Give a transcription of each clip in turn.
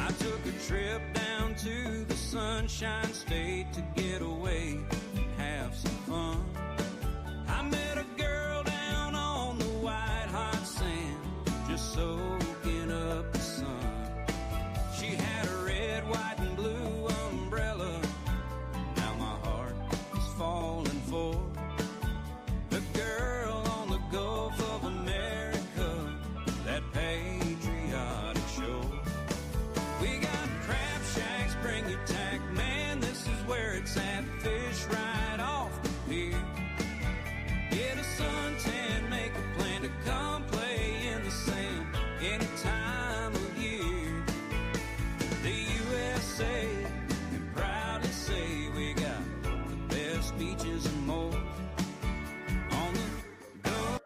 I took a trip down to the Sunshine State to get away and have some fun. I met a girl down on the white hot sand, just soaking up the sun. She had a red, white, and blue umbrella. Now my heart is falling for the girl on the Gulf of America, that patriotic shore. We got crab shacks, bring your tack, man, this is where it's at. Fish right off the pier. Get a suntan, make a plan to come play in the sand any time of year. The USA can proudly say we got the best beaches and more on the go.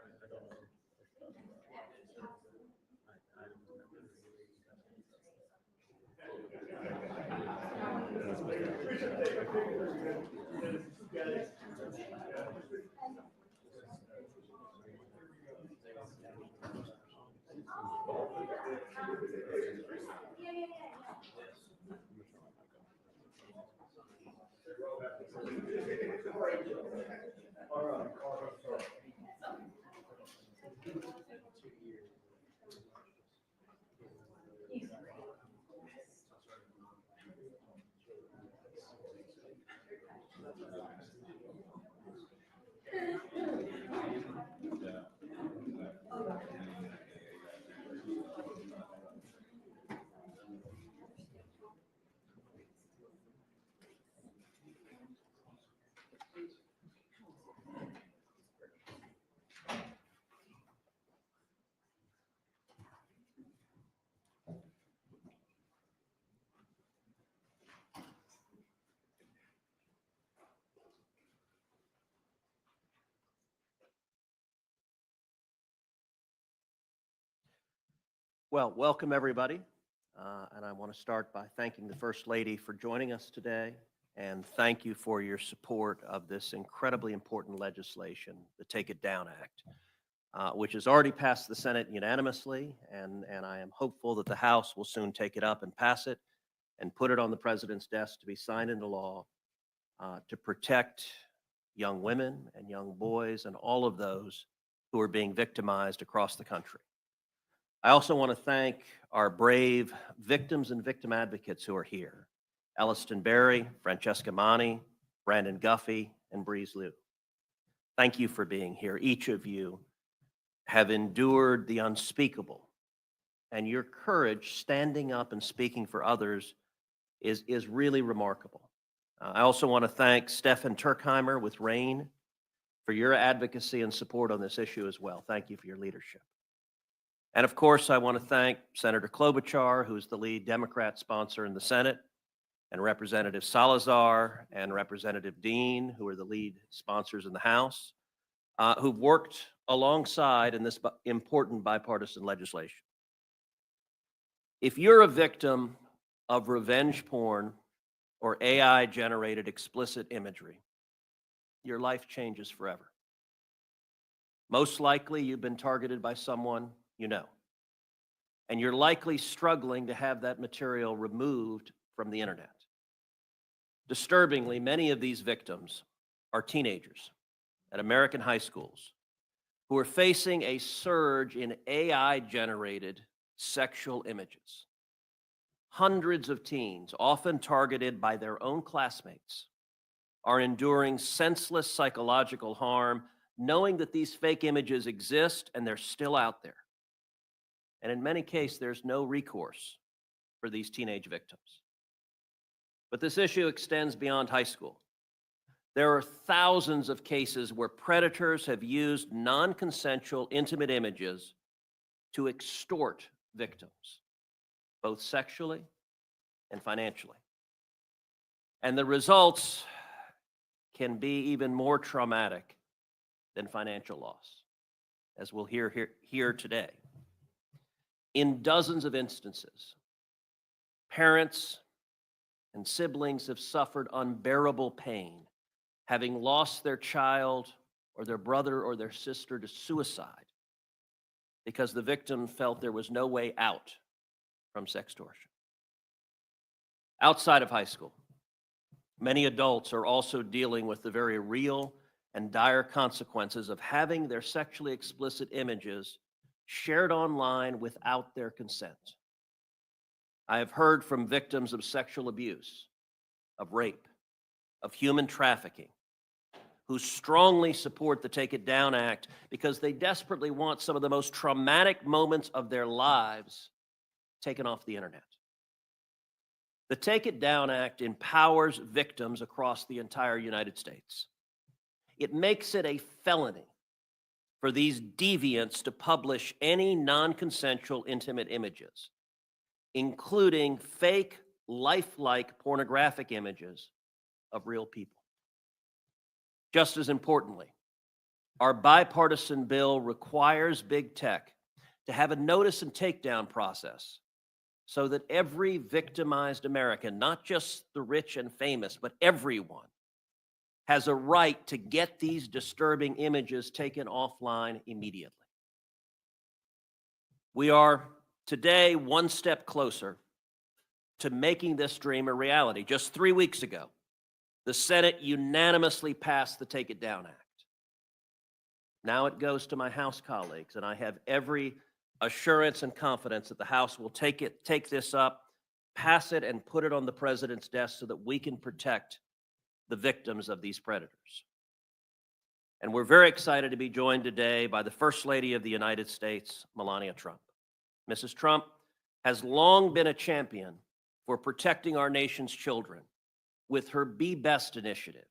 Well, welcome everybody. And I want to start by thanking the First Lady for joining us today. And thank you for your support of this incredibly important legislation, the Take It Down Act, which has already passed the Senate unanimously. And I am hopeful that the House will soon take it up and pass it and put it on the President's desk to be signed into law to protect young women and young boys and all of those who are being victimized across the country. I also want to thank our brave victims and victim advocates who are here. Elliston Berry, Francesca Mani, Brandon Guffey, and Breeze Liu. Thank you for being here. Each of you have endured the unspeakable, and your courage standing up and speaking for others is really remarkable. I also want to thank Stefan Turkheimer with RAIN for your advocacy and support on this issue as well. Thank you for your leadership. And of course, I want to thank Senator Klobuchar, who is the lead Democrat sponsor in the Senate, and Representative Salazar and Representative Dean, who are the lead sponsors in the House, who've worked alongside in this important bipartisan legislation. If you're a victim of revenge porn or AI-generated explicit imagery, your life changes forever. Most likely, you've been targeted by someone you know, and you're likely struggling to have that material removed from the internet. Disturbingly, many of these victims are teenagers at American high schools who are facing a surge in AI-generated sexual images. Hundreds of teens, often targeted by their own classmates, are enduring senseless psychological harm, knowing that these fake images exist and they're still out there. And in many cases, there's no recourse for these teenage victims. But this issue extends beyond high school. There are thousands of cases where predators have used non-consensual intimate images to extort victims, both sexually and financially. And the results can be even more traumatic than financial loss, as we'll hear today. In dozens of instances, parents and siblings have suffered unbearable pain, having lost their child or their brother or their sister to suicide because the victim felt there was no way out from sextortion. Outside of high school, many adults are also dealing with the very real and dire consequences of having their sexually explicit images shared online without their consent. I have heard from victims of sexual abuse, of rape, of human trafficking, who strongly support the Take It Down Act because they desperately want some of the most traumatic moments of their lives taken off the internet. The Take It Down Act empowers victims across the entire United States. It makes it a felony for these deviants to publish any non-consensual intimate images, including fake, lifelike pornographic images of real people. Just as importantly, our bipartisan bill requires big tech to have a notice and takedown process so that every victimized American, not just the rich and famous, but everyone, has a right to get these disturbing images taken offline immediately. We are today one step closer to making this dream a reality. Just 3 weeks ago, the Senate unanimously passed the Take It Down Act. Now it goes to my House colleagues, and I have every assurance and confidence that the House will take this up, pass it, and put it on the president's desk so that we can protect the victims of these predators. And we're very excited to be joined today by the First Lady of the United States, Melania Trump. Mrs. Trump has long been a champion for protecting our nation's children with her Be Best initiative.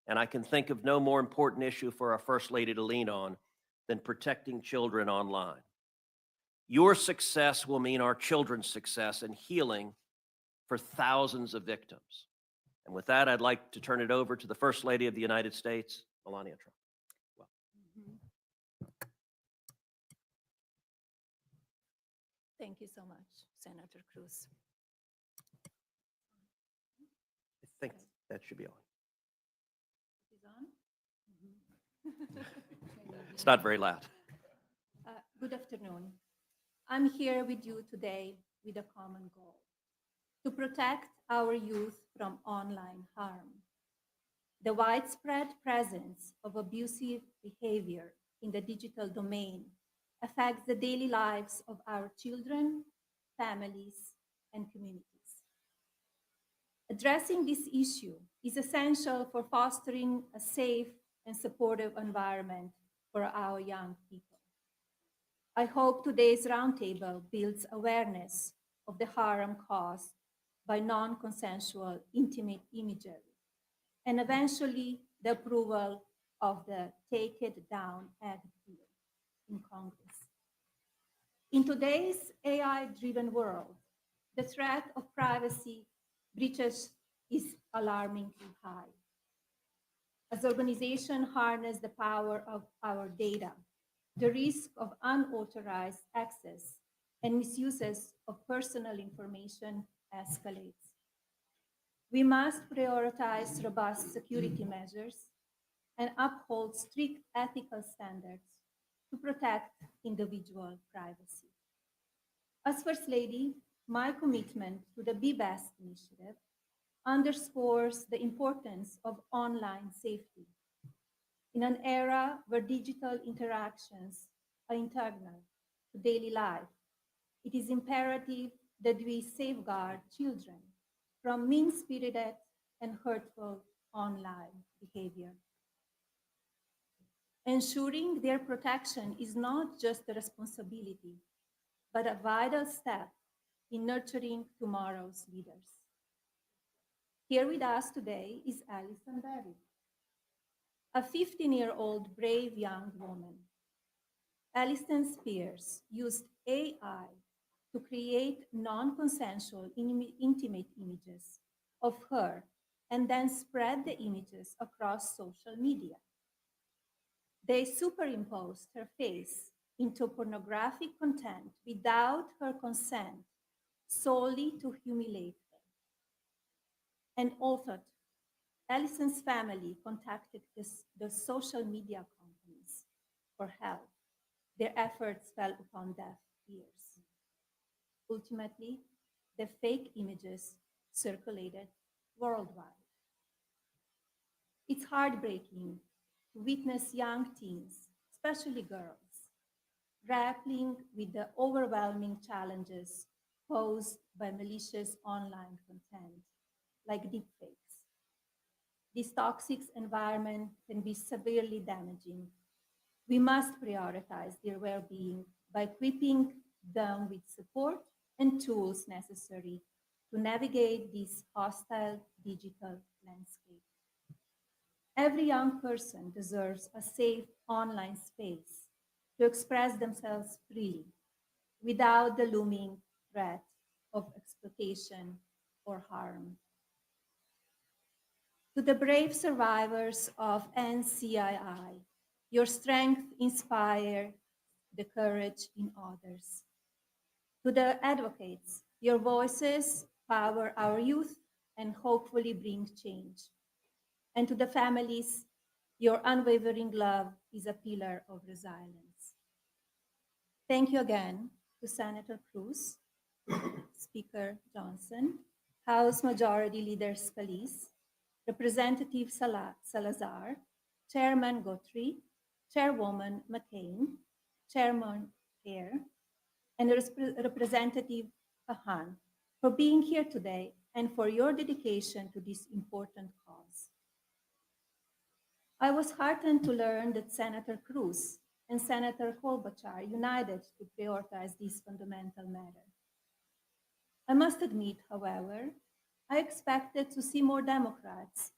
And I can think of no more important issue for our First Lady to lean on than protecting children online. Your success will mean our children's success and healing for thousands of victims. And with that, I'd like to turn it over to the First Lady of the United States, Melania Trump. Well. Thank you so much, Senator Cruz. I think that should be on. Is on? It's not very loud. Good afternoon. I'm here with you today with a common goal: to protect our youth from online harm. The widespread presence of abusive behavior in the digital domain affects the daily lives of our children, families, and communities. Addressing this issue is essential for fostering a safe and supportive environment for our young people. I hope today's roundtable builds awareness of the harm caused by non-consensual intimate imagery, and eventually the approval of the Take It Down Act bill in Congress. In today's AI-driven world, the threat of privacy breaches is alarmingly high. As organizations harness the power of our data, the risk of unauthorized access and misuses of personal information escalates. We must prioritize robust security measures and uphold strict ethical standards to protect individual privacy. As First Lady, my commitment to the Be Best initiative underscores the importance of online safety. In an era where digital interactions are integral to daily life, it is imperative that we safeguard children from mean-spirited and hurtful online behavior. Ensuring their protection is not just a responsibility, but a vital step in nurturing tomorrow's leaders. Here with us today is Allison Berry, a 15-year-old brave young woman. Allison Spears used AI to create non-consensual intimate images of her and then spread the images across social media. They superimposed her face into pornographic content without her consent, solely to humiliate her. And authored, Allison's family contacted the social media companies for help. Their efforts fell upon deaf ears. Ultimately, the fake images circulated worldwide. It's heartbreaking to witness young teens, especially girls, grappling with the overwhelming challenges posed by malicious online content like deepfakes. This toxic environment can be severely damaging. We must prioritize their well being by equipping them with support and tools necessary to navigate this hostile digital landscape. Every young person deserves a safe online space to express themselves freely without the looming threat of exploitation or harm. To the brave survivors of NCII, your strength inspires the courage in others. To the advocates, your voices power our youth and hopefully bring change. And to the families, your unwavering love is a pillar of resilience. Thank you again to Senator Cruz, Speaker Johnson, House Majority Leader Scalise, Representative Salazar, Chairman Guthrie, Chairwoman McCain, Chairman Hare, and Representative Kahan for being here today and for your dedication to this important cause. I was heartened to learn that Senator Cruz and Senator Klobuchar united to prioritize this fundamental matter. I must admit, however, I expected to see more Democrats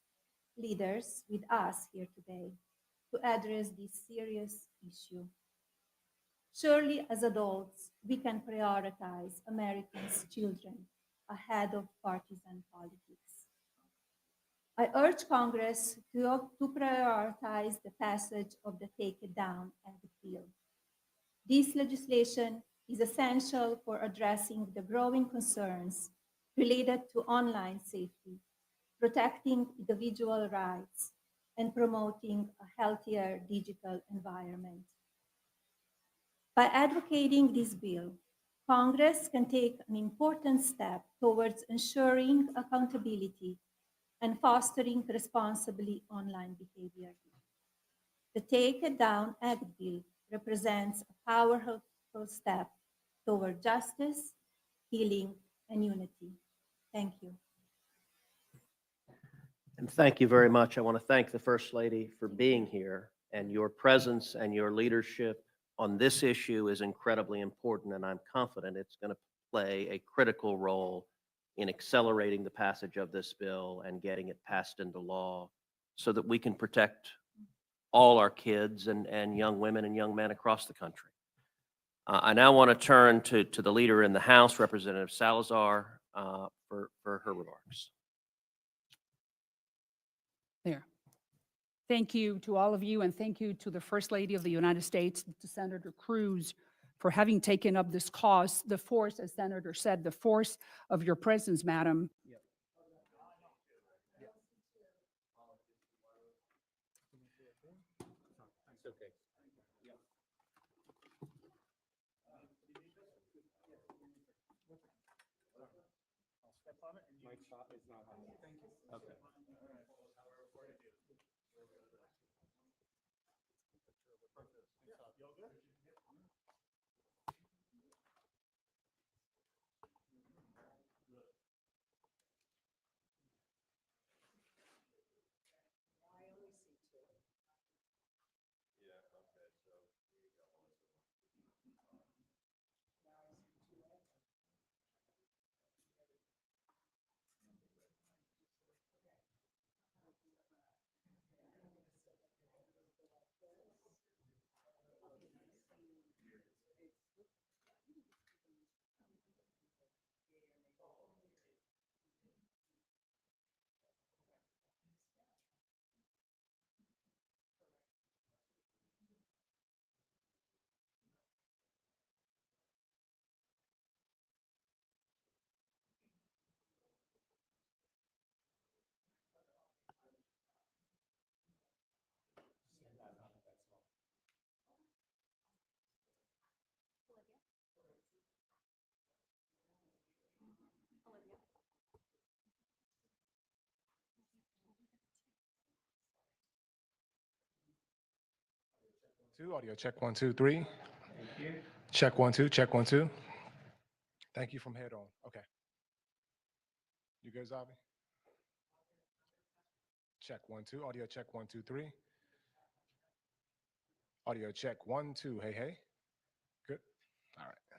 leaders with us here today to address this serious issue. Surely, as adults, we can prioritize Americans' children ahead of partisan politics. I urge Congress to prioritize the passage of the Take It Down Act bill. This legislation is essential for addressing the growing concerns related to online safety, protecting individual rights, and promoting a healthier digital environment. By advocating this bill, Congress can take an important step towards ensuring accountability and fostering responsibly online behavior. The Take It Down Act bill represents a powerful step toward justice, healing, and unity. Thank you. And thank you very much. I want to thank the First Lady for being here, and your presence and your leadership on this issue is incredibly important, and I'm confident it's going to play a critical role in accelerating the passage of this bill and getting it passed into law so that we can protect all our kids and young women and young men across the country. I now want to turn to the leader in the House, Representative Salazar, for her remarks. There. Thank you to all of you, and thank you to the First Lady of the United States, to Senator Cruz, for having taken up this cause. The force, as Senator said, the force of your presence, Madam. 2, audio check 1, 2, 3. Check 1, 2, check 1, 2. Thank you from head on. Okay. You good, Zavi? Check 1, 2, audio check 1, 2, 3. Audio check 1, 2. Hey, hey. Good. All right.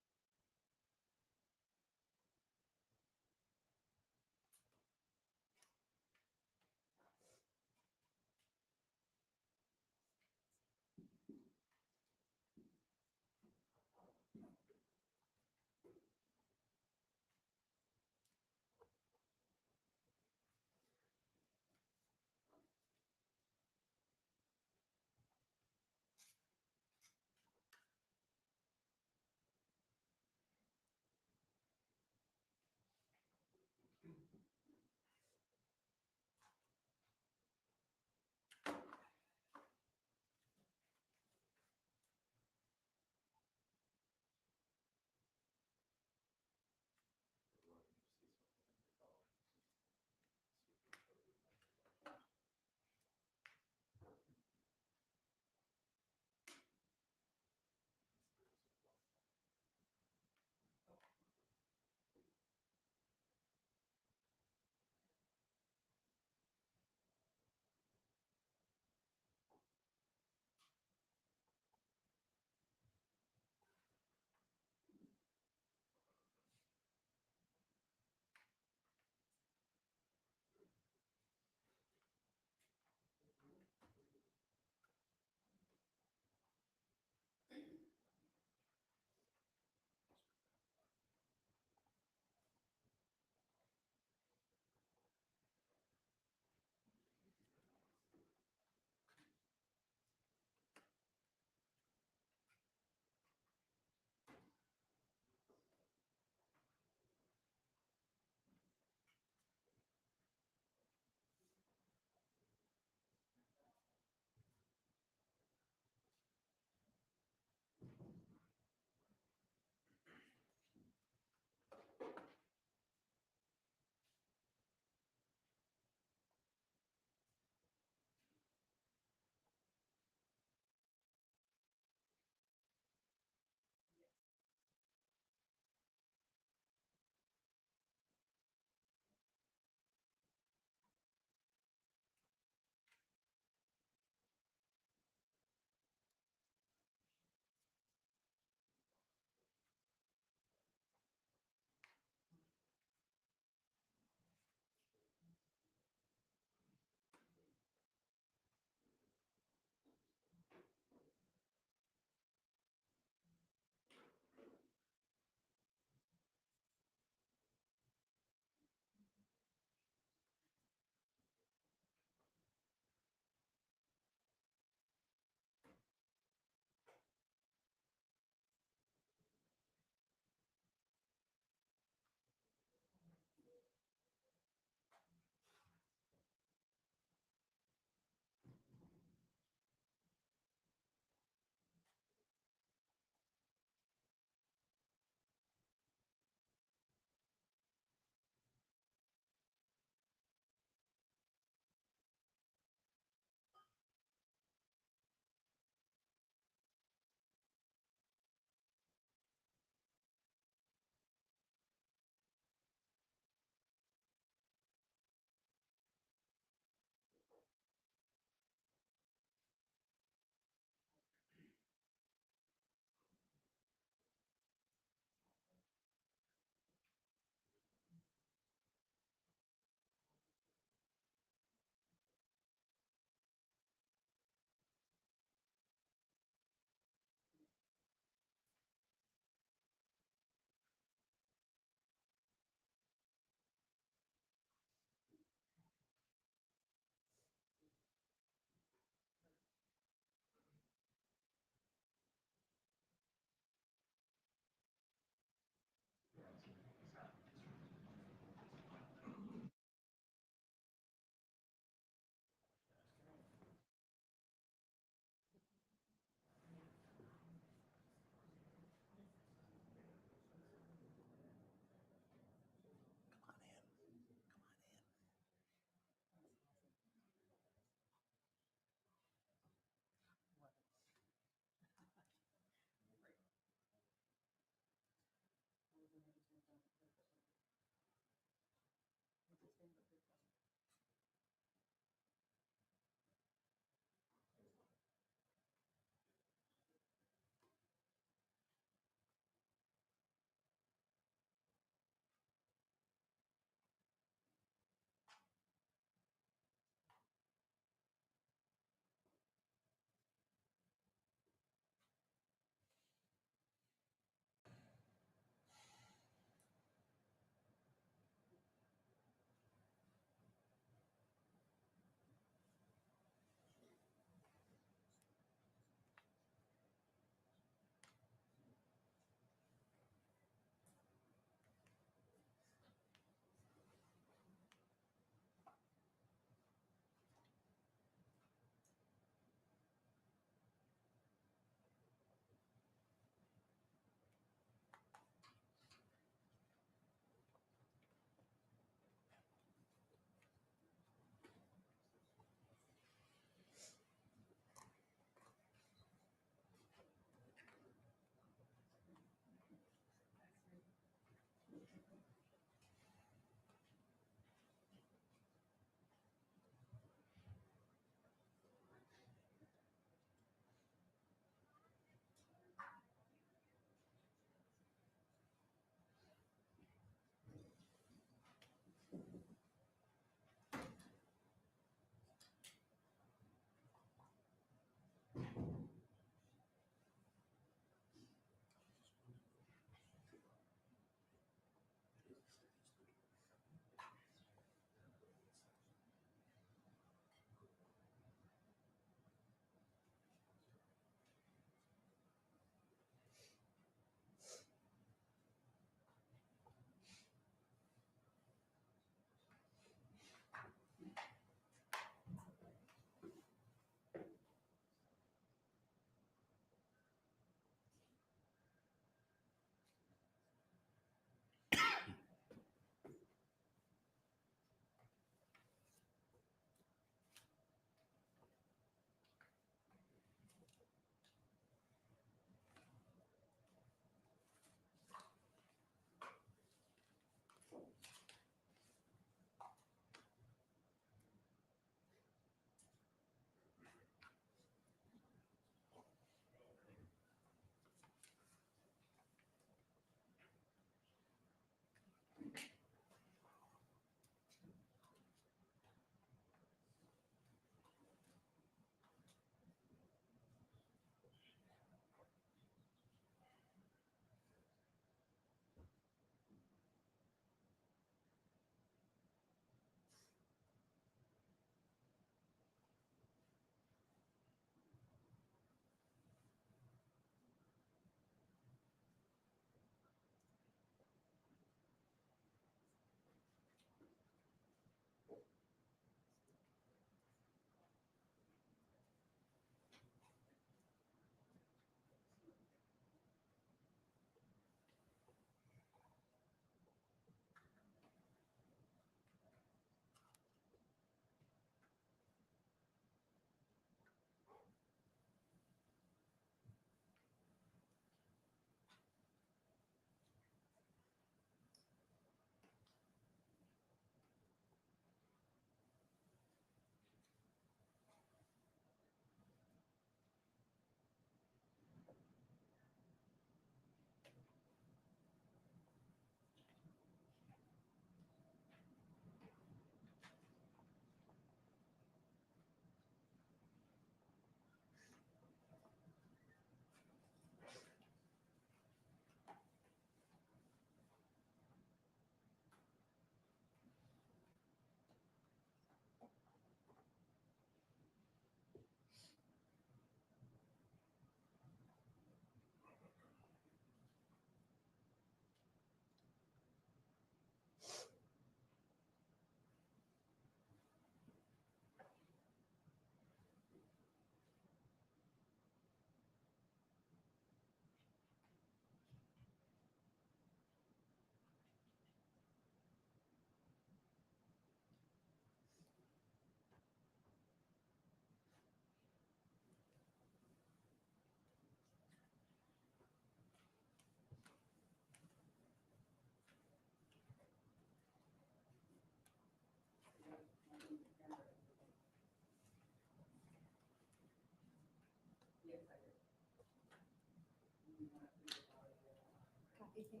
said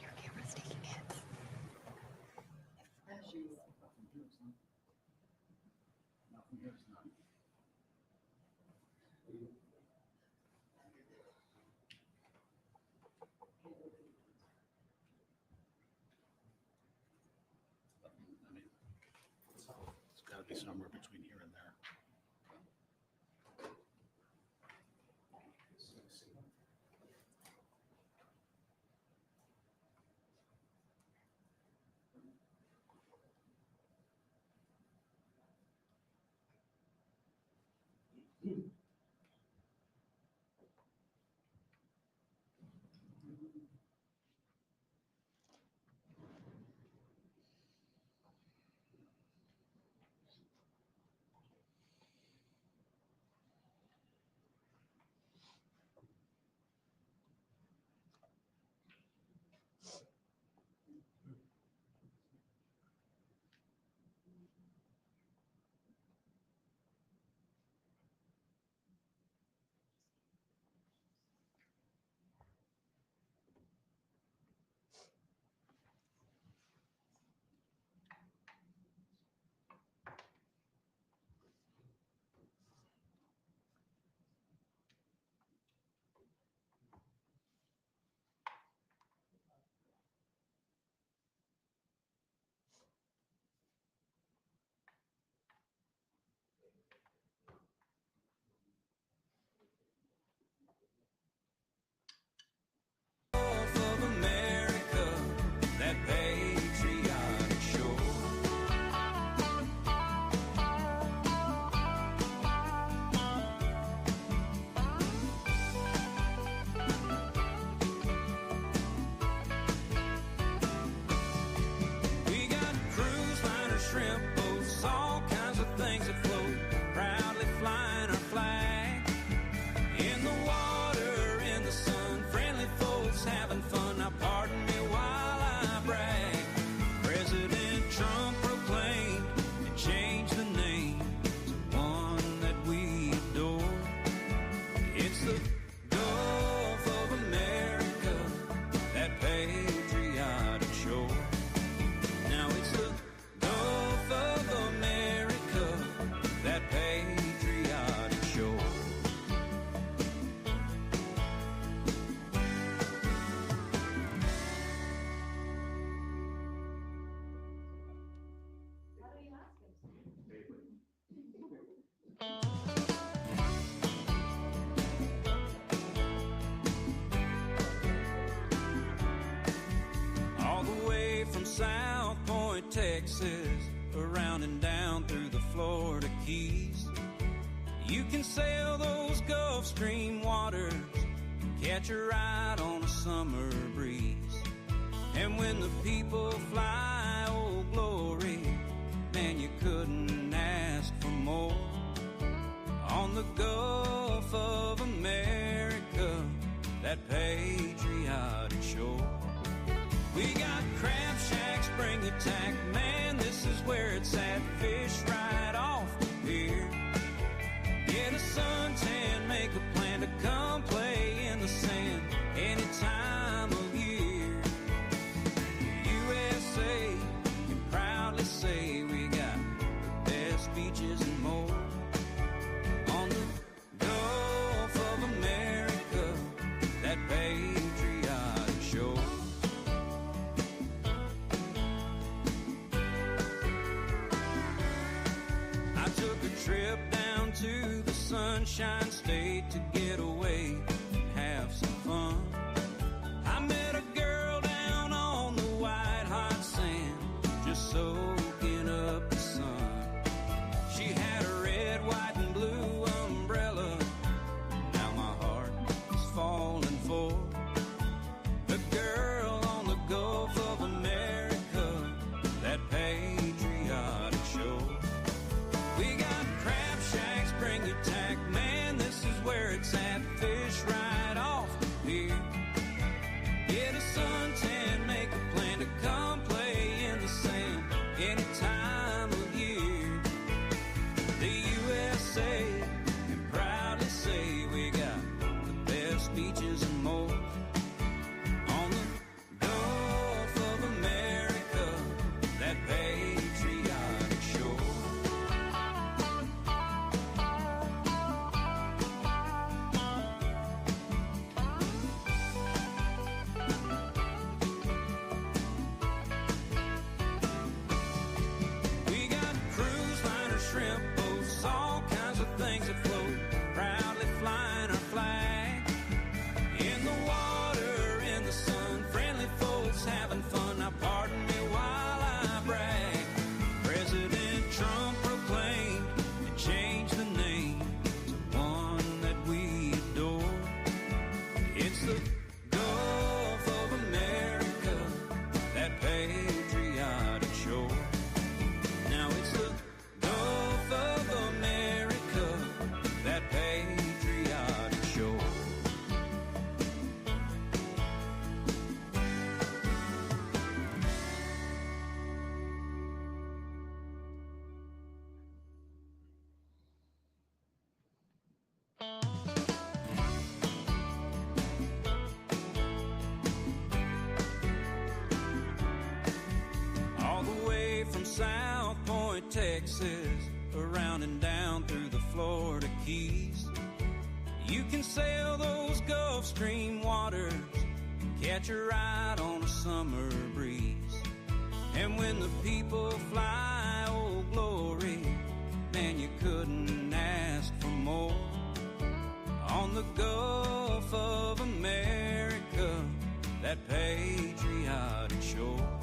your camera's taking hits. It's got to be somewhere between here and there. Of America, that patriotic shore. We got cruise liners, shrimp boats, all kinds of things that float, proudly flying our flag. In the water, in the sun, friendly folks having fun. Now pardon me while I brag. President Trump proclaimed and changed the name to one that we adore. It's the Gulf of America, that patriotic shore. Now it's the Gulf of America, that patriotic shore. All the way from South Point, Texas, around and down through the Florida Keys. You can sail those Gulf Stream waters, catch a ride on a summer breeze. And when the people fly, Old Glory, man, you couldn't ask for more. On the Gulf of America, that patriotic shore. We got crab shacks, bring your tack, man, this is where it's at. Fish right off the pier. Get a suntan, make a plan to come play in the sand any time of year. USA can proudly say we got the best beaches and more. On the Gulf of America, that patriotic shore. I took a trip down to the Sunshine State to get away and have some fun. I met a girl down on the white hot sand, just soaking up the sun. She had a red, white, and blue umbrella. Now my heart is falling for the girl on the Gulf of America, that patriotic shore. We got crab shacks, bring your tack, man, this is where it's at. Fish right off the pier. Get a suntan, make a plan to come play in the sand any time of year. The USA can proudly say we got the best beaches winding down through the Florida Keys. You can sail those Gulf Stream waters, catch a ride on a summer breeze. And when the people fly, Old Glory, man, you couldn't ask for more. On the Gulf of America, that patriotic shore.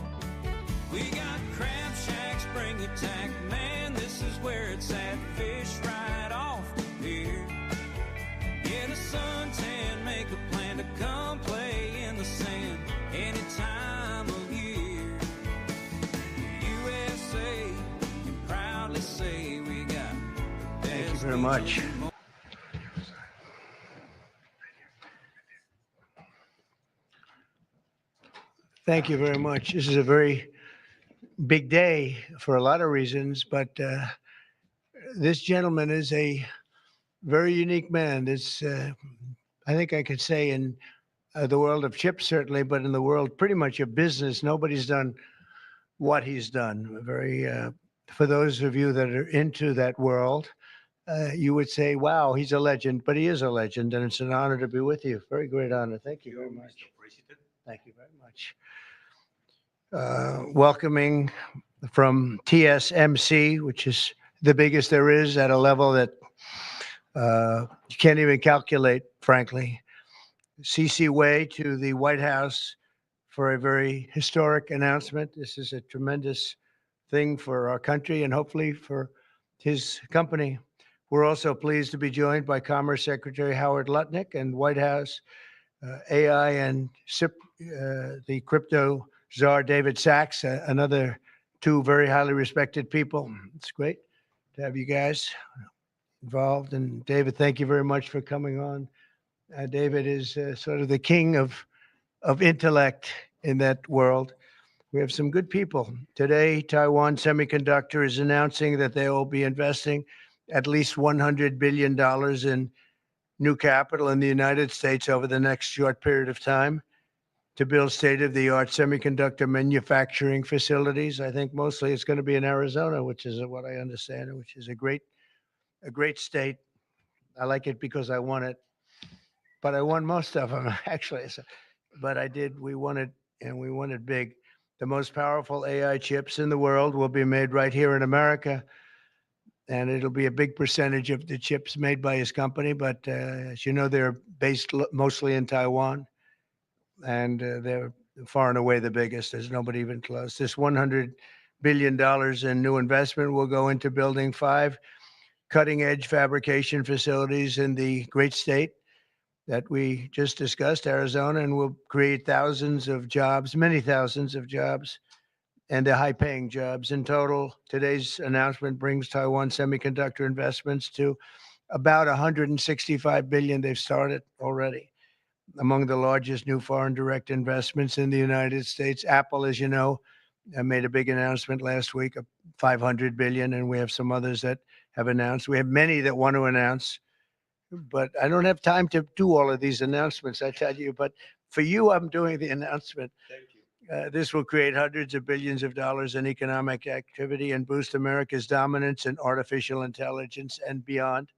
We got crab shacks, bring your tack, man, this is where it's at. Fish right off the pier. Get a suntan, make a plan to come play in the sand any time of year. USA can proudly say we got the Thank you best very much. beach in the Thank you very much. This is a very big day for a lot of reasons, but this gentleman is a very unique man. It's, I think I could say in the world of chips, certainly, but in the world pretty much of business, nobody's done what he's done. Very, for those of you that are into that world, you would say, wow, he's a legend, but he is a legend, and it's an honor to be with you. Very great honor. Thank you very much. Thank you very much. Welcoming from TSMC, which is the biggest there is at a level that you can't even calculate, frankly. CC Way to the White House for a very historic announcement. This is a tremendous thing for our country and hopefully for his company. We're also pleased to be joined by Commerce Secretary Howard Lutnick and White House AI and SIP, the crypto czar David Sachs, another two very highly respected people. It's great to have you guys involved. And David, thank you very much for coming on. David is sort of the king of intellect in that world. We have some good people. Today, Taiwan Semiconductor is announcing that they will be investing at least $100 billion in new capital in the United States over the next short period of time to build state-of-the-art semiconductor manufacturing facilities. I think mostly it's going to be in Arizona, which is what I understand, which is a great state. I like it because I won it, but I won most of them actually. So, but we won it, and we won it big. The most powerful AI chips in the world will be made right here in America, and it'll be a big percentage of the chips made by his company. But as you know, they're based mostly in Taiwan, and they're far and away the biggest. There's nobody even close. This $100 billion in new investment will go into building 5 cutting-edge fabrication facilities in the great state that we just discussed, Arizona, and will create thousands of jobs, many thousands of jobs, and they're high-paying jobs. In total, today's announcement brings Taiwan Semiconductor investments to about $165 billion they've started already. Among the largest new foreign direct investments in the United States, Apple, as you know, made a big announcement last week of $500 billion, and we have some others that have announced. We have many that want to announce, but I don't have time to do all of these announcements, I tell you. But for you, I'm doing the announcement. Thank you. This will create hundreds of billions of dollars in economic activity and boost America's dominance in artificial intelligence and beyond.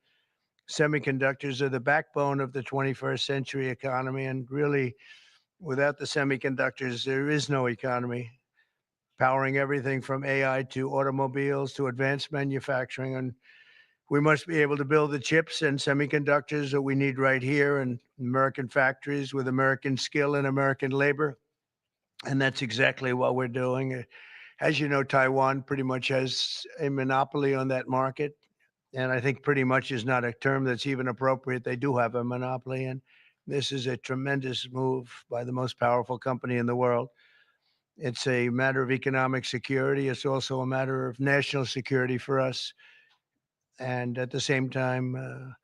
Semiconductors are the backbone of the 21st century economy, and really, without the semiconductors, there is no economy, powering everything from AI to automobiles to advanced manufacturing. And we must be able to build the chips and semiconductors that we need right here in American factories with American skill and American labor. And that's exactly what we're doing. As you know, Taiwan pretty much has a monopoly on that market. And I think pretty much is not a term that's even appropriate. They do have a monopoly. And this is a tremendous move by the most powerful company in the world. It's a matter of economic security. It's also a matter of national security for us. And at the same time,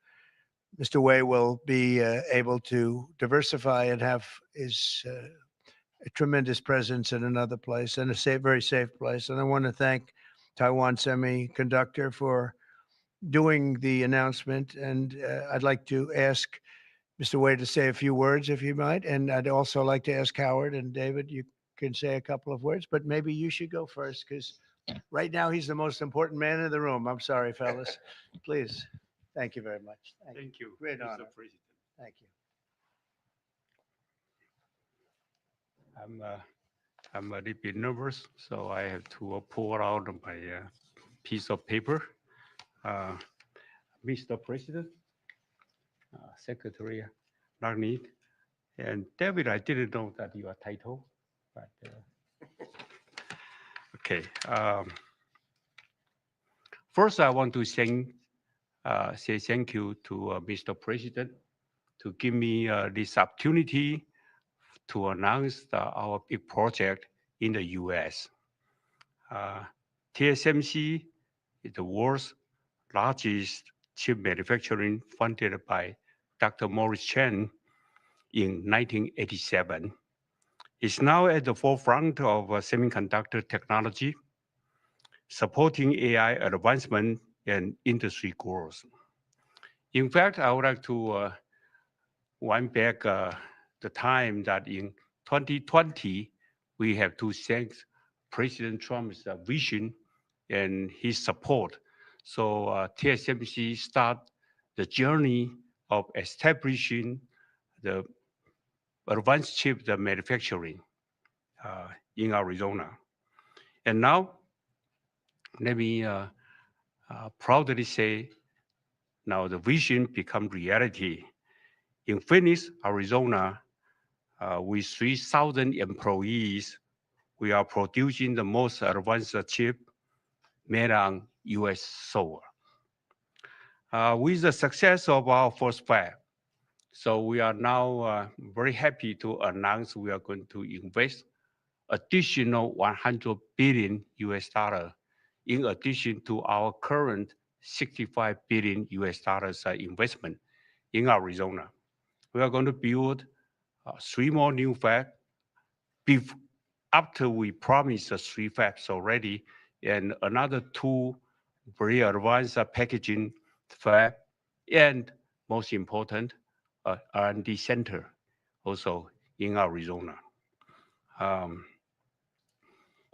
Mr. Wei will be able to diversify and have his a tremendous presence in another place, and a very safe place. And I want to thank Taiwan Semiconductor for doing the announcement. And I'd like to ask Mr. Wei to say a few words, if you might. And I'd also like to ask Howard and David, you can say a couple of words, but maybe you should go first because Right now, he's the most important man in the room. I'm sorry, fellas. Please. Thank you very much. Thank you. Great Mr. honor. President. Thank you. I'm a little bit nervous, so I have to pull out my piece of paper. Mr. President, Secretary Ragnick, and David, I didn't know that your title, but okay. First, I want to say thank you to Mr. President to give me this opportunity to announce our big project in the U.S. TSMC is the world's largest chip manufacturing funded by Dr. Morris Chang in 1987. It's now at the forefront of semiconductor technology, supporting AI advancement and industry growth. In fact, I would like to wind back the time that in 2020, we have to thank President Trump's vision and his support. So TSMC start the journey of establishing the advanced chip manufacturing in Arizona. And now, let me proudly say, now the vision become reality. In Phoenix, Arizona, with 3,000 employees, we are producing the most advanced chip made on US soil. With the success of our first fab, so we are now very happy to announce we are going to invest additional $100 billion in addition to our current $65 billion investment in Arizona. We are going to build 3 more new fabs after we promised 3 fabs already, and another 2 very advanced packaging fab, and most important, R&D center also in Arizona.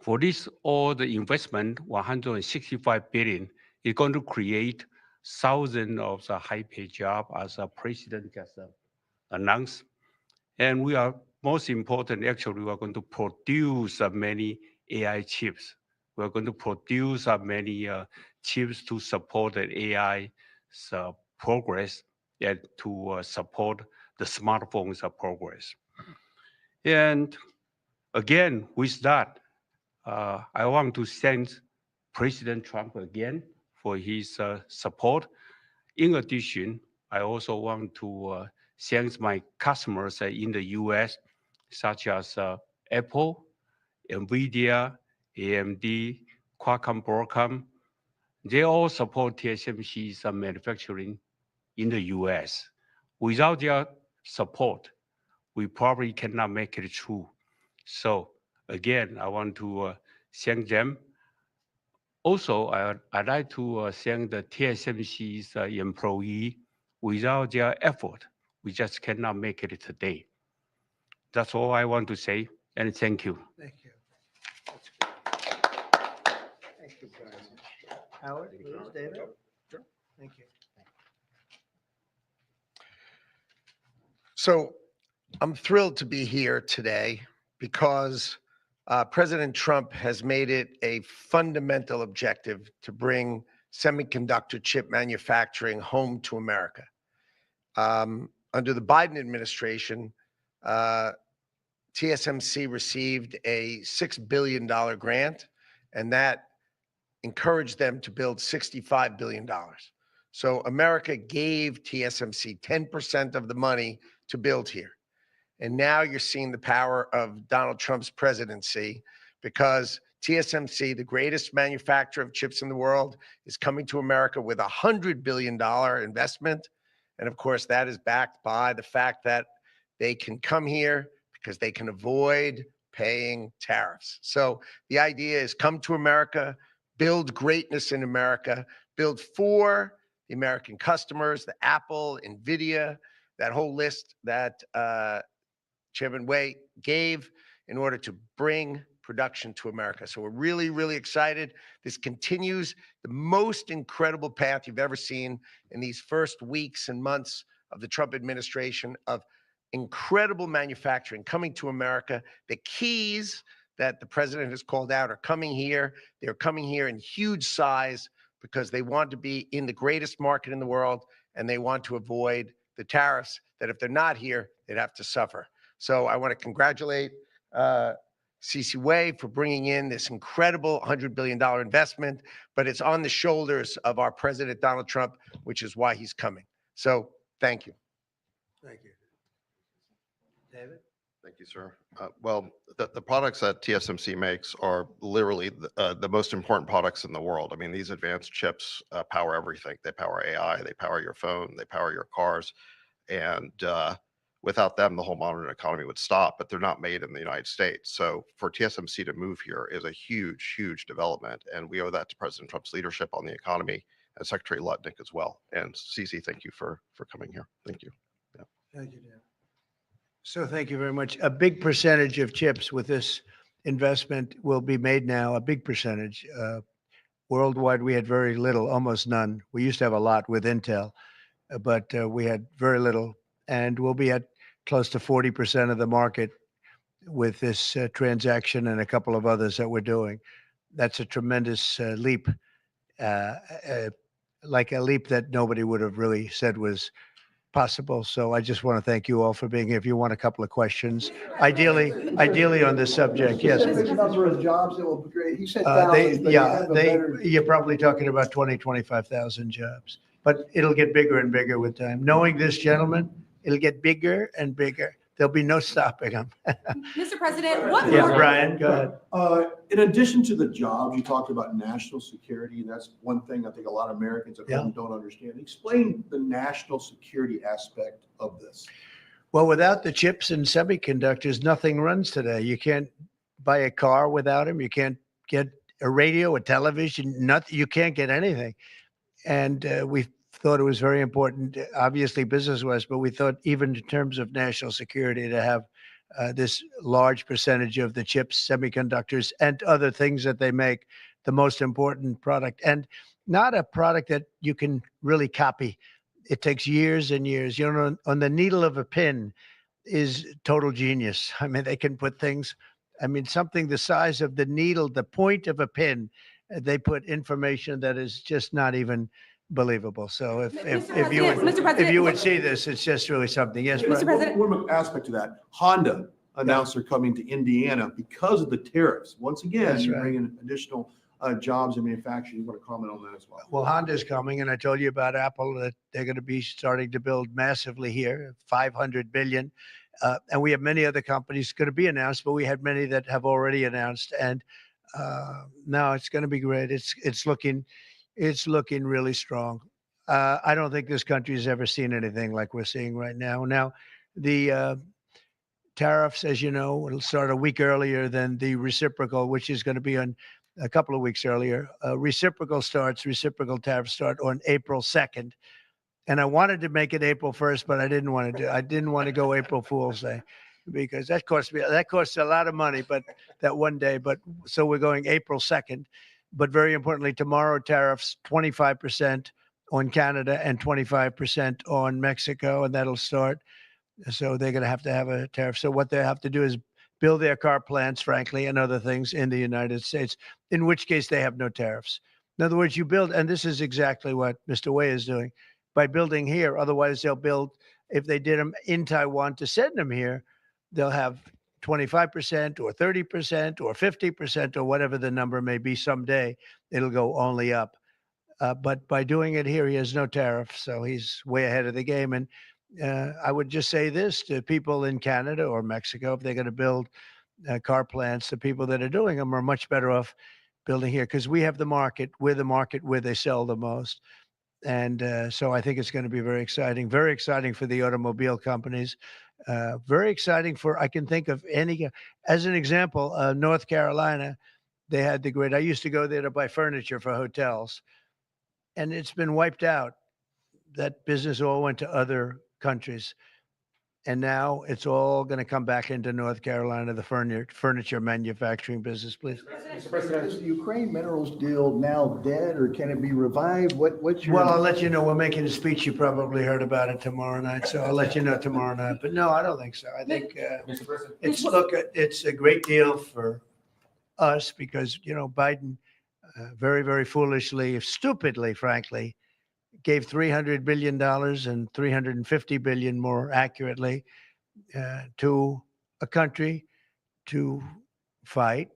For this, all the investment, $165 billion, is going to create thousands of high-paid jobs, as the president just announced. And we are, most important, actually, we are going to produce many AI chips. We are going to produce many chips to support the AI progress and to support the smartphones progress. And again, with that, I want to thank President Trump again for his support. In addition, I also want to thank my customers in the US, such as Apple, NVIDIA, AMD, Qualcomm, Broadcom. They all support TSMC's manufacturing in the US. Without their support, we probably cannot make it through. So again, I want to thank them. Also, I'd like to thank the TSMC's employee. Without their effort, we just cannot make it today. That's all I want to say, and thank you. Thank you. Thank you very much. Howard, please, David? Sure. Thank you. So I'm thrilled to be here today because President Trump has made it a fundamental objective to bring semiconductor chip manufacturing home to America. Under the Biden administration, TSMC received a $6 billion grant, and that encouraged them to build $65 billion. So America gave TSMC 10% of the money to build here. And now you're seeing the power of Donald Trump's presidency, because TSMC, the greatest manufacturer of chips in the world, is coming to America with a $100 billion investment. And of course, that is backed by the fact that they can come here because they can avoid paying tariffs. So the idea is come to America, build greatness in America, build for the American customers, the Apple, NVIDIA, that whole list that Chairman Wei gave in order to bring production to America. So we're really, really excited. This continues the most incredible path you've ever seen in these first weeks and months of the Trump administration of incredible manufacturing coming to America. The keys that the president has called out are coming here. They're coming here in huge size because they want to be in the greatest market in the world, and they want to avoid the tariffs that if they're not here, they'd have to suffer. So I want to congratulate CC Way for bringing in this incredible $100 billion investment, but it's on the shoulders of our president, Donald Trump, which is why he's coming. So thank you. Thank you. David? Thank you, sir. Well, the products that TSMC makes are literally the most important products in the world. I mean, these advanced chips power everything. They power AI, they power your phone, they power your cars. And without them, the whole modern economy would stop, but they're not made in the United States. So for TSMC to move here is a huge, huge development. And we owe that to President Trump's leadership on the economy and Secretary Lutnick as well. And Cece, thank you for coming here. Thank you. Yeah. Thank you, Dan. So thank you very much. A big percentage of chips with this investment will be made now, a big percentage. Worldwide, we had very little, almost none. We used to have a lot with Intel, but we had very little. And we'll be at close to 40% of the market with this transaction and a couple of others that we're doing. That's a tremendous leap, like a leap that nobody would have really said was possible. So I just want to thank you all for being here. If you want a couple of questions, ideally on this subject, yes. The number of jobs that will be great. He said thousands, but You're probably talking about 20, 25,000 jobs, but it'll get bigger and bigger with time. Knowing this gentleman, it'll get bigger and bigger. There'll be no stopping him. Mr. President, what Yeah, Brian, go ahead. In addition to the jobs, you talked about national security. That's one thing I think a lot of Americans at home don't understand. Explain the national security aspect of this. Well, without the chips and semiconductors, nothing runs today. You can't buy a car without them. You can't get a radio, a television, nothing. You can't get anything. And we thought it was very important, obviously business-wise, but we thought even in terms of national security to have this large percentage of the chips, semiconductors, and other things that they make, the most important product, and not a product that you can really copy. It takes years and years. You know, on the needle of a pin is total genius. I mean, they can put things, I mean, something the size of the needle, the point of a pin, they put information that is just not even believable. So if you would see this, it's just really something. Yes, Mr. President. One aspect to that, Honda announced they're coming to Indiana because of the tariffs. Once again, you bring in additional jobs in manufacturing. You want to comment on that as well? Well, Honda's coming, and I told you about Apple that they're going to be starting to build massively here, 500 billion. And we have many other companies going to be announced, but we had many that have already announced. And no, it's going to be great. It's looking really strong. I don't think this country has ever seen anything like we're seeing right now. Now, the tariffs, as you know, will start a week earlier than the reciprocal, which is going to be on a couple of weeks earlier. Reciprocal tariffs start on April 2nd. And I wanted to make it April 1st, but I didn't want to go April Fool's Day because that costs a lot of money, but that one day. But so we're going April 2nd. But very importantly, tomorrow tariffs 25% on Canada and 25% on Mexico, and that'll start. So they're going to have a tariff. So what they have to do is build their car plants, frankly, and other things in the United States, in which case they have no tariffs. In other words, you build, and this is exactly what Mr. Wei is doing, by building here. Otherwise, they'll build, if they did them in Taiwan to send them here, they'll have 25% or 30% or 50% or whatever the number may be someday. It'll go only up. But by doing it here, he has no tariff. So he's way ahead of the game. And I would just say this to people in Canada or Mexico, if they're going to build car plants, the people that are doing them are much better off building here because we have the market. We're the market where they sell the most. And so I think it's going to be very exciting for the automobile companies. Very exciting for, I can think of any, as an example, North Carolina, they had I used to go there to buy furniture for hotels, and it's been wiped out. That business all went to other countries. And now it's all going to come back into North Carolina, the furniture manufacturing business, please. Mr. President, is the Ukraine minerals deal now dead, or can it be revived? What's your? Well, I'll let you know. We're making a speech. You probably heard about it tomorrow night, so I'll let you know tomorrow night. But no, I don't think so. I think it's a great deal for us because, you know, Biden very, very foolishly, stupidly, frankly, gave $300 billion and $350 billion more accurately to a country to fight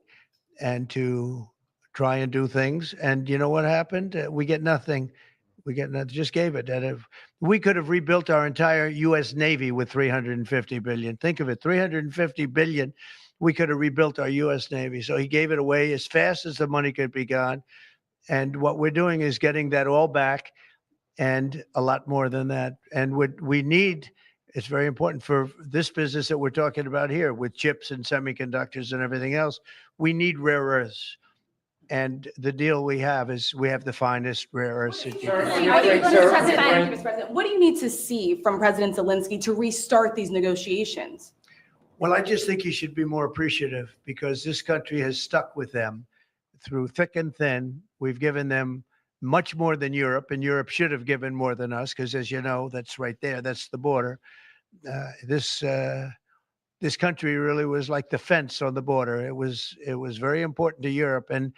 and to try and do things. And you know what happened? We get nothing. We get nothing. Just gave it. We could have rebuilt our entire U.S. Navy with $350 billion. Think of it, $350 billion. We could have rebuilt our U.S. Navy. So he gave it away as fast as the money could be gone. And what we're doing is getting that all back and a lot more than that. And what we need, it's very important for this business that we're talking about here with chips and semiconductors and everything else. We need rare earths. And the deal we have is we have the finest rare earths. Mr. President, what do you need to see from President Zelensky to restart these negotiations? Well, I just think he should be more appreciative because this country has stuck with them through thick and thin. We've given them much more than Europe, and Europe should have given more than us because, as you know, that's right there. That's the border. This country really was like the fence on the border. It was very important to Europe, and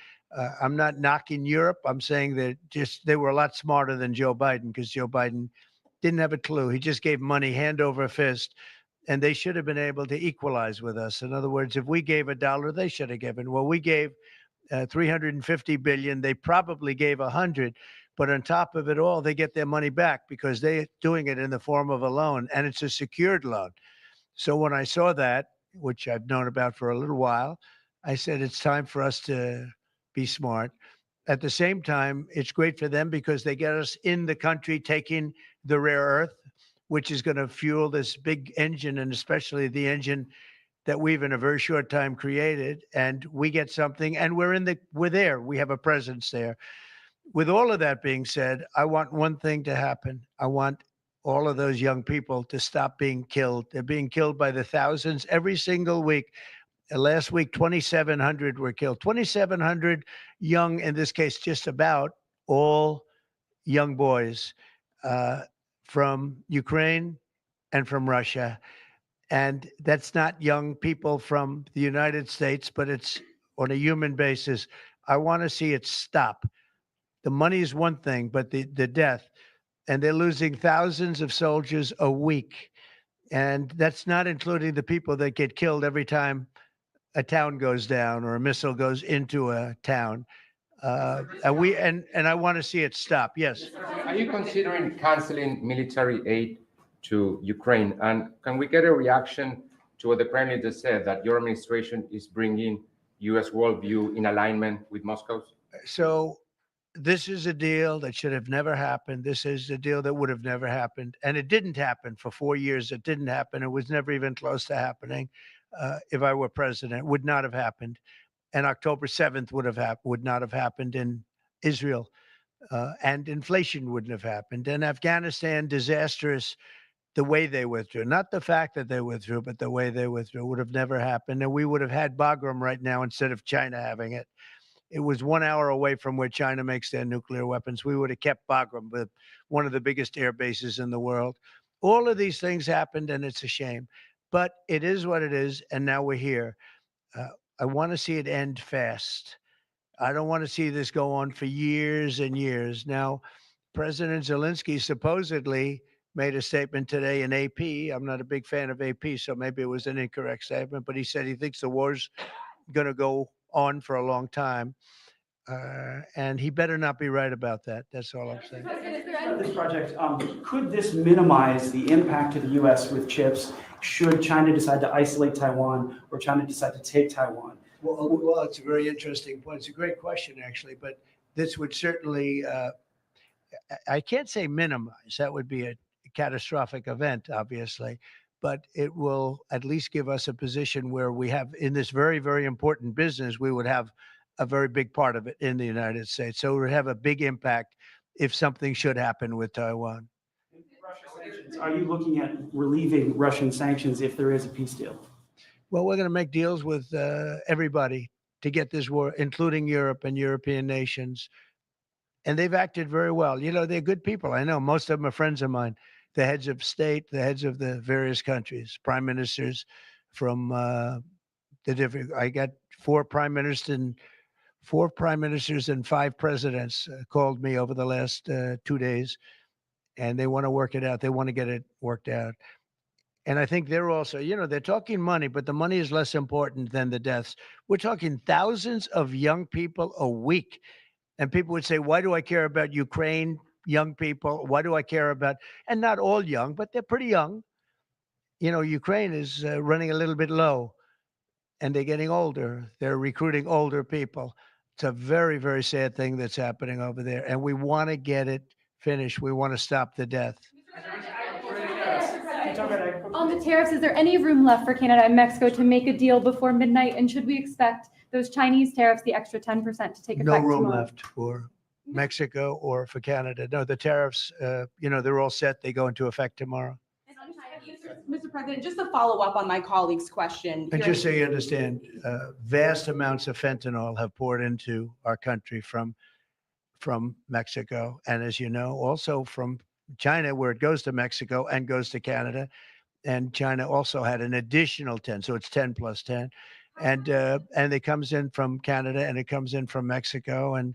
I'm not knocking Europe. I'm saying that they were a lot smarter than Joe Biden because Joe Biden didn't have a clue. He just gave money hand over fist, and they should have been able to equalize with us. In other words, if we gave $1, they should have given. Well, we gave $350 billion. They probably gave 100, but on top of it all, they get their money back because they're doing it in the form of a loan, and it's a secured loan. So when I saw that, which I've known about for a little while, I said it's time for us to be smart. At the same time, it's great for them because they get us in the country taking the rare earth, which is going to fuel this big engine, and especially the engine that we've in a very short time created, and we get something, and we're there. We have a presence there. With all of that being said, I want one thing to happen. I want all of those young people to stop being killed. They're being killed by the thousands every single week. Last week, 2,700 were killed. 2,700 young, in this case, just about all young boys from Ukraine and from Russia. And that's not young people from the United States, but it's on a human basis. I want to see it stop. The money is one thing, but the death, and they're losing thousands of soldiers a week. And that's not including the people that get killed every time a town goes down or a missile goes into a town. And I want to see it stop. Yes. Are you considering canceling military aid to Ukraine? And can we get a reaction to what the Prime Minister said, that your administration is bringing U.S. worldview in alignment with Moscow's? So this is a deal that should have never happened. This is a deal that would have never happened. And it didn't happen for 4 years. It didn't happen. It was never even close to happening. If I were president, it would not have happened. And October 7th would not have happened in Israel. And inflation wouldn't have happened. And Afghanistan, disastrous, the way they withdrew, not the fact that they withdrew, but the way they withdrew would have never happened. And we would have had Bagram right now instead of China having it. It was 1 hour away from where China makes their nuclear weapons. We would have kept Bagram with one of the biggest air bases in the world. All of these things happened, and it's a shame. But it is what it is, and now we're here. I want to see it end fast. I don't want to see this go on for years and years. Now, President Zelensky supposedly made a statement today in AP. I'm not a big fan of AP, so maybe it was an incorrect statement, but he said he thinks the war's going to go on for a long time. And he better not be right about that. That's all I'm saying. This project, could this minimize the impact to the U.S. with chips should China decide to isolate Taiwan or China decide to take Taiwan? Well, it's a very interesting point. It's a great question, actually, but this would certainly, I can't say minimize. That would be a catastrophic event, obviously, but it will at least give us a position where we have, in this very, very important business, we would have a very big part of it in the United States. So it would have a big impact if something should happen with Taiwan. Russia sanctions sanctions, are you looking at relieving Russian sanctions if there is a peace deal? Well, we're going to make deals with everybody to get this war, including Europe and European nations. And they've acted very well. You know, they're good people. I know most of them are friends of mine, the heads of state, the heads of the various countries, prime ministers from the different. I got four prime ministers and five presidents called me over the last 2 days, and they want to work it out. They want to get it worked out. And I think they're also, you know, they're talking money, but the money is less important than the deaths. We're talking thousands of young people a week. And people would say, why do I care about Ukraine, young people? Why do I care about, and not all young, but they're pretty young. You know, Ukraine is running a little bit low and they're getting older. They're recruiting older people. It's a very, very sad thing that's happening over there. And we want to get it finished. We want to stop the death. On the tariffs, is there any room left for Canada and Mexico to make a deal before midnight? And should we expect those Chinese tariffs, the extra 10%, to take effect No room tomorrow? left for Mexico or for Canada. No, the tariffs, you know, they're all set. They go into effect tomorrow. Mr. President, just to follow up on my colleague's question. And here- just so you understand, vast amounts of fentanyl have poured into our country from Mexico. And as you know, also from China, where it goes to Mexico and goes to Canada. And China also had an additional 10. So it's 10 plus 10. And it comes in from Canada and it comes in from Mexico. And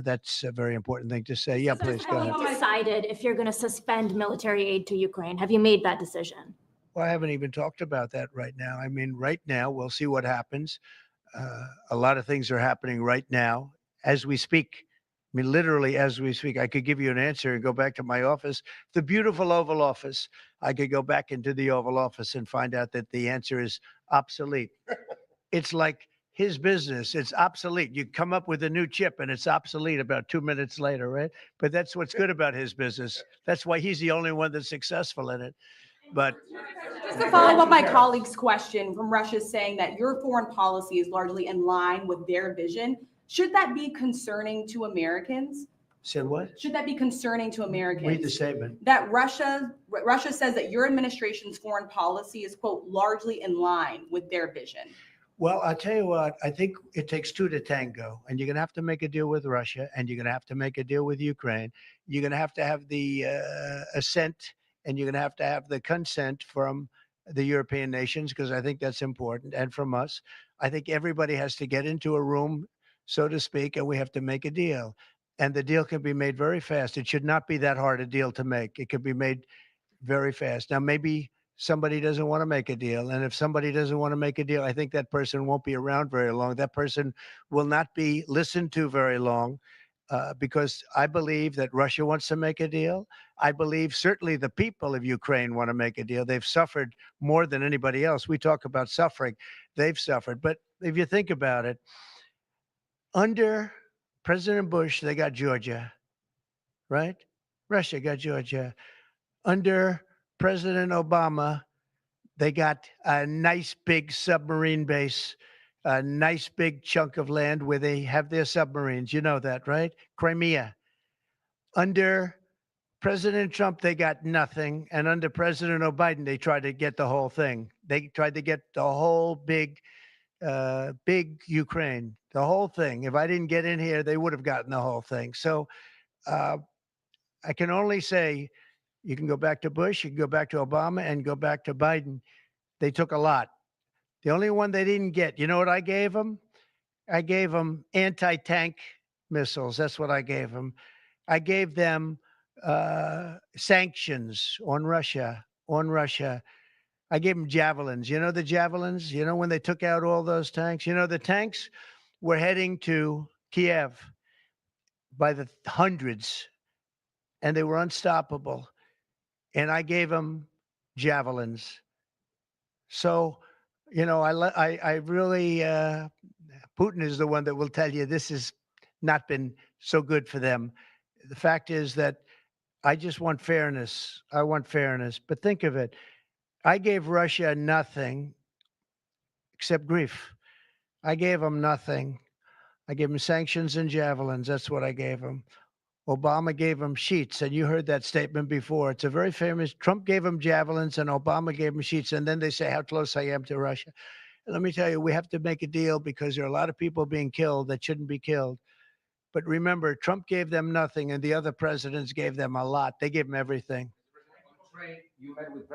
that's a very important thing to say. Yeah, please go ahead. Decided if you're going to suspend military aid to Ukraine? Have you made that decision? Well, I haven't even talked about that right now. I mean, right now, we'll see what happens. A lot of things are happening right now as we speak. I mean, literally as we speak. I could give you an answer and go back to my office, the beautiful Oval Office. I could go back into the Oval Office and find out that the answer is obsolete. It's like his business. It's obsolete. You come up with a new chip and it's obsolete about 2 minutes later, right? But that's what's good about his business. That's why he's the only one that's successful in it. But Just to follow up my colleague's question from Russia saying that your foreign policy is largely in line with their vision. Should that be concerning to Americans? said what? Should that be concerning to Americans? Read the statement. That Russia says that your administration's foreign policy is, quote, largely in line with their vision. Well, I'll tell you what, I think it takes two to tango, and you're going to have to make a deal with Russia, and you're going to have to make a deal with Ukraine. You're going to have the assent, and you're going to have the consent from the European nations, because I think that's important, and from us. I think everybody has to get into a room, so to speak, and we have to make a deal. And the deal can be made very fast. It should not be that hard a deal to make. It could be made very fast. Now, maybe somebody doesn't want to make a deal. And if somebody doesn't want to make a deal, I think that person won't be around very long. That person will not be listened to very long because I believe that Russia wants to make a deal. I believe certainly the people of Ukraine want to make a deal. They've suffered more than anybody else. We talk about suffering. They've suffered. But if you think about it, under President Bush, they got Georgia, right? Russia got Georgia. Under President Obama, they got a nice big submarine base, a nice big chunk of land where they have their submarines. You know that, right? Crimea. Under President Trump, they got nothing. And under President Biden, they tried to get the whole thing. They tried to get the whole big Ukraine, the whole thing. If I didn't get in here, they would have gotten the whole thing. So I can only say, you can go back to Bush, you can go back to Obama, and go back to Biden. They took a lot. The only one they didn't get, you know what I gave them? I gave them anti-tank missiles. That's what I gave them. I gave them sanctions on Russia. I gave them javelins. You know the javelins? You know when they took out all those tanks? You know the tanks were heading to Kiev by the hundreds, and they were unstoppable. And I gave them javelins. So, you know, I really, Putin is the one that will tell you this has not been so good for them. The fact is that I just want fairness. I want fairness. But think of it. I gave Russia nothing except grief. I gave them nothing. I gave them sanctions and javelins. That's what I gave them. Obama gave them sheets, and you heard that statement before. It's a very famous. Trump gave them javelins, and Obama gave them sheets, and then they say how close I am to Russia. And let me tell you, we have to make a deal because there are a lot of people being killed that shouldn't be killed. But remember, Trump gave them nothing, and the other presidents gave them a lot. They gave them everything. You met with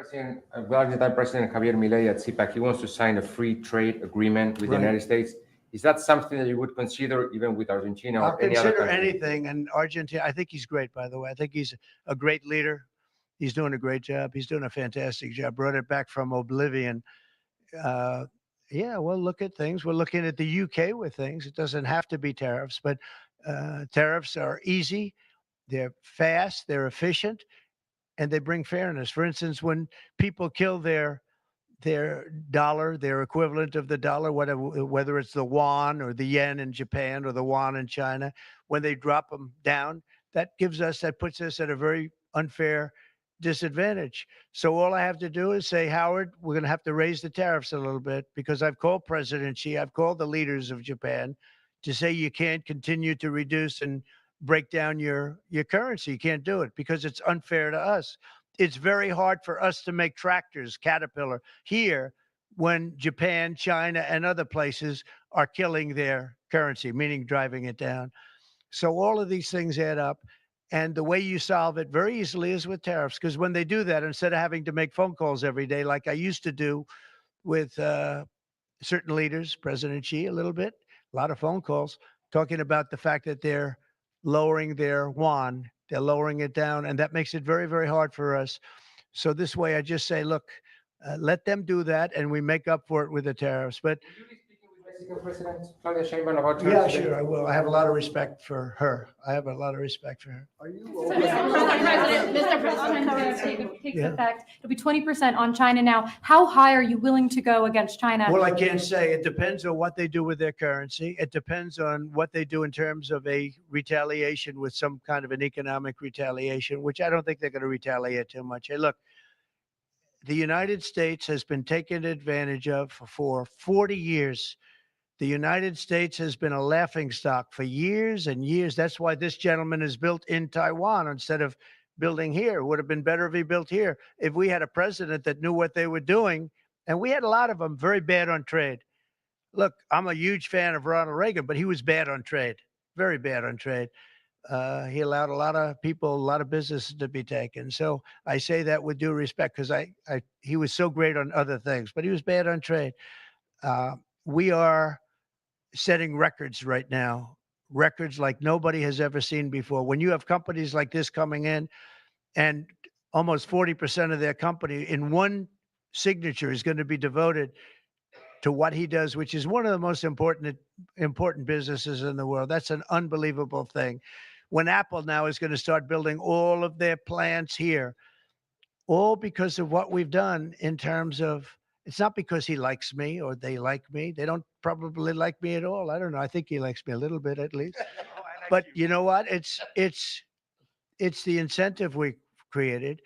Argentine President Javier Milei at CPAC. He wants to sign a free trade agreement with the Right. United States. Is that something that you would consider even with Argentina I'll or any other consider country? anything. And Argentina, I think he's great, by the way. I think he's a great leader. He's doing a great job. He's doing a fantastic job. Brought it back from oblivion. Yeah, we'll look at things. We're looking at the UK with things. It doesn't have to be tariffs, but tariffs are easy. They're fast. They're efficient. And they bring fairness. For instance, when people kill their dollar, their equivalent of the dollar, whether it's the yuan or the yen in Japan or the yuan in China, when they drop them down, that puts us at a very unfair disadvantage. So all I have to do is say, Howard, we're going to have to raise the tariffs a little bit, because I've called President Xi, I've called the leaders of Japan to say you can't continue to reduce and break down your currency. You can't do it because it's unfair to us. It's very hard for us to make tractors, Caterpillar, here when Japan, China, and other places are killing their currency, meaning driving it down. So all of these things add up. And the way you solve it very easily is with tariffs, because when they do that, instead of having to make phone calls every day like I used to do with certain leaders, President Xi, a little bit, a lot of phone calls, talking about the fact that they're lowering their yuan, they're lowering it down, and that makes it very, very hard for us. So this way, I just say, look, let them do that, and we make up for it with the tariffs. But Mexican President Claudia Sheinbaum about yeah, tariffs? sure, I will. I have a lot of respect for her. I have a lot of respect for her. Are you? Mr. President, takes Yeah. effect. It'll be 20% on China now. How high are you willing to go against China? Well, I can't say. It depends on what they do with their currency. It depends on what they do in terms of a retaliation with some kind of an economic retaliation, which I don't think they're going to retaliate too much. Hey, look, the United States has been taken advantage of for 40 years. The United States has been a laughingstock for years and years. That's why this gentleman is built in Taiwan instead of building here. It would have been better if he built here. If we had a president that knew what they were doing, and we had a lot of them very bad on trade. Look, I'm a huge fan of Ronald Reagan, but he was bad on trade, very bad on trade. He allowed a lot of people, a lot of businesses to be taken. So I say that with due respect, because he was so great on other things, but he was bad on trade. We are setting records right now, records like nobody has ever seen before. When you have companies like this coming in, and almost 40% of their company in one signature is going to be devoted to what he does, which is one of the most important businesses in the world. That's an unbelievable thing. When Apple now is going to start building all of their plants here, all because of what we've done in terms of, it's not because he likes me or they like me. They don't probably like me at all. I don't know. I think he likes me a little bit at least. But you know what? It's the incentive we created,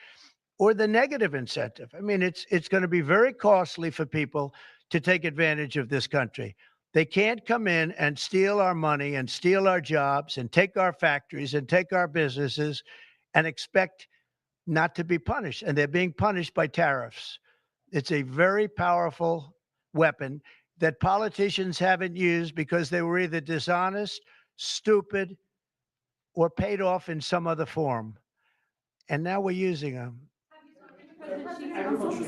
or the negative incentive. I mean, it's going to be very costly for people to take advantage of this country. They can't come in and steal our money and steal our jobs and take our factories and take our businesses and expect not to be punished. And they're being punished by tariffs. It's a very powerful weapon that politicians haven't used because they were either dishonest, stupid, or paid off in some other form. And now we're using them.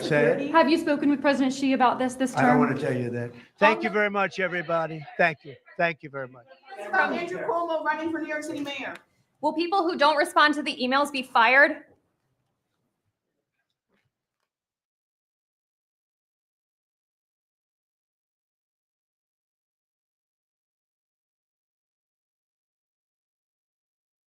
Say it. Have you spoken with President Xi about this term? I don't want to tell you that. Thank you very much, everybody. Thank you. Thank you very much. Andrew Cuomo running for New York City mayor. Will people who don't respond to the emails be fired?